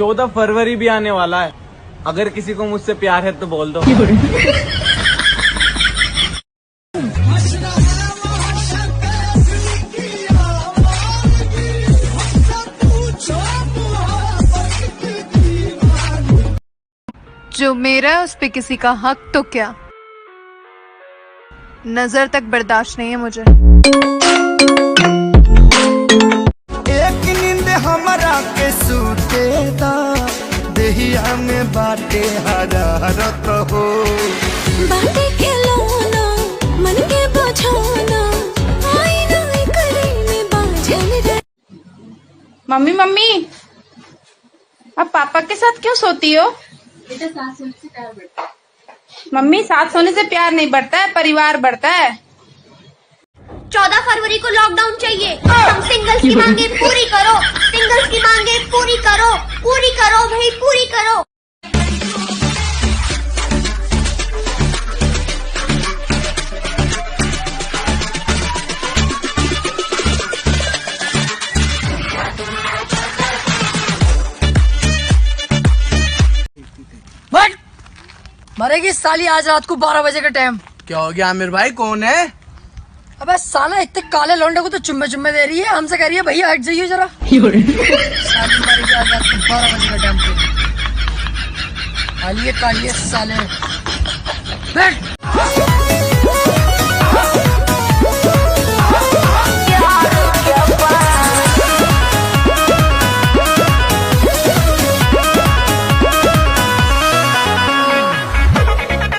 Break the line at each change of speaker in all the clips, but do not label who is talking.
14 फरवरी भी आने वाला है। अगर किसी को मुझसे प्यार है तो बोल दो।
जो मेरा है उस पे किसी का हक तो क्या, नजर तक बर्दाश्त नहीं है मुझे।
एक नींद हमरा के सुतेदा देहिया में बाटे हरारत हो।
बाटे के लोना मन के बझाना आईना करे में बाझल रे।
मम्मी मम्मी, अब पापा के साथ क्यों सोती हो?
बेटा साथ सोने से प्यार बढ़ता है।
मम्मी, साथ सोने से प्यार नहीं बढ़ता है, परिवार बढ़ता है।
14 फरवरी को लॉकडाउन चाहिए। तुम सिंगल्स की मांगे पूरी करो, सिंगल्स की मांगे पूरी करो, पूरी करो भाई पूरी करो।
बट मरेगी साली आज रात को 12 बजे का टाइम।
क्या हो गया आमिर भाई, कौन है?
अबे साला इतने काले लौंडे को तो चुम्मे चुम्मे दे रही है, हमसे कह रही है भैया हट जाइए जरा। साली मरेगी आज रात को 12 बजे का टाइम पे। कालिए कालिए साले। बैठ।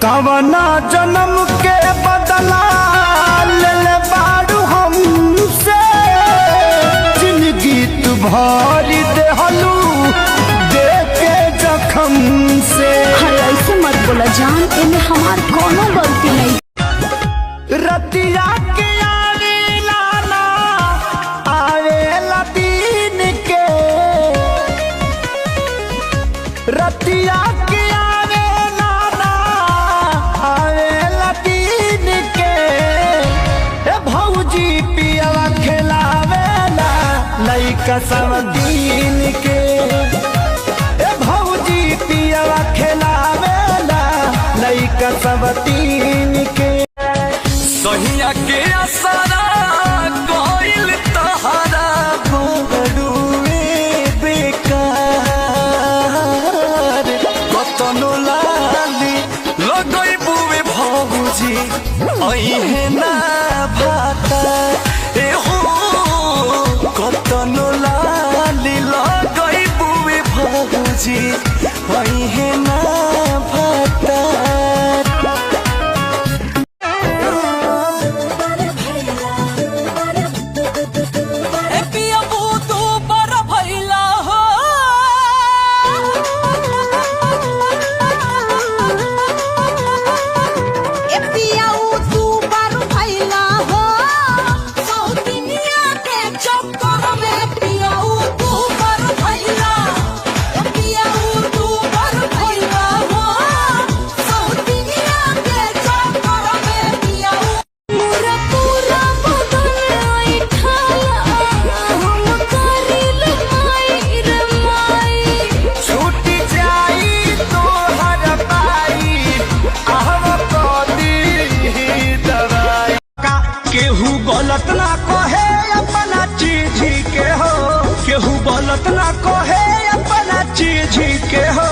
कवना जन्म के बदला ले ले बारू हमसे, जिंदगी तू भरी देहलू दे के जखम से।
ऐसे मत बोला जान, इनमें हमार कोनो गलती नहीं।
रतिया के आवेला ना आवेला दिन के, रतिया के कसम दीन के। ए भौजी पियवा खेलावेला लइका सब तीन के। सहिया के असरा कोइल तहरा बड़ुए बेकार, कतनो लाली लगई बुए भौजी अइहे ना भाता। ए हो कतनो लाली लगई बुए भौजी अइहे ना भाता। गलत ना कहे अपना चीज के हो, केहू गलत ना कहे अपना चीज के हो।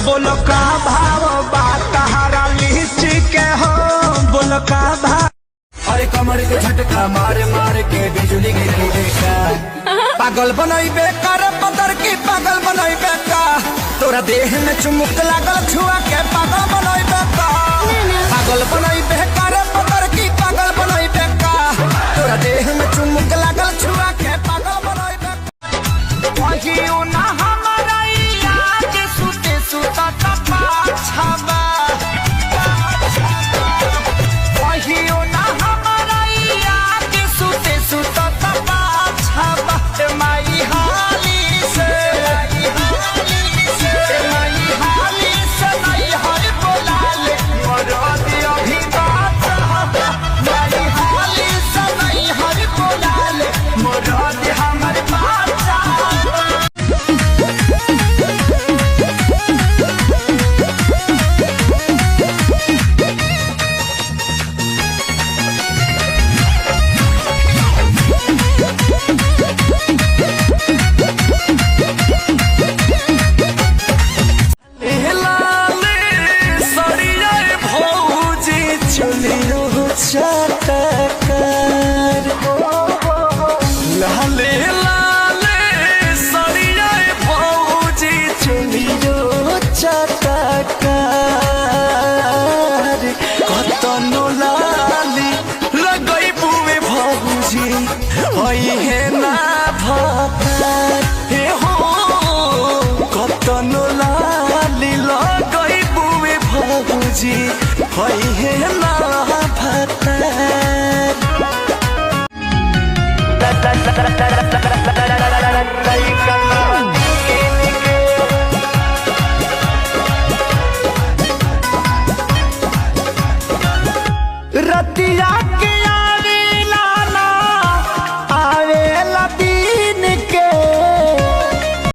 बोलो का भाव बात हरा लीची के हो, बोलो का भाव। अरे कमर के झटका मार मार के बिजली गिरी देखा, पागल बनई बेकार पतर की पागल बनई बेका। तोरा देह में चुमुक लागल छुआ के पागल बनई बेका, पागल बनई बेकार पतर की पागल बनई बेका। तोरा देह में चुमुक लागल छुआ के पागल बनई बेका। वही ना हमारा याद सुते सुता पाछाबा, वही ना हमारा याद सुते सुता पाछाबा। माई हाली से माई हाली से नहीं हर बोला ले मोर दिया भी रतिया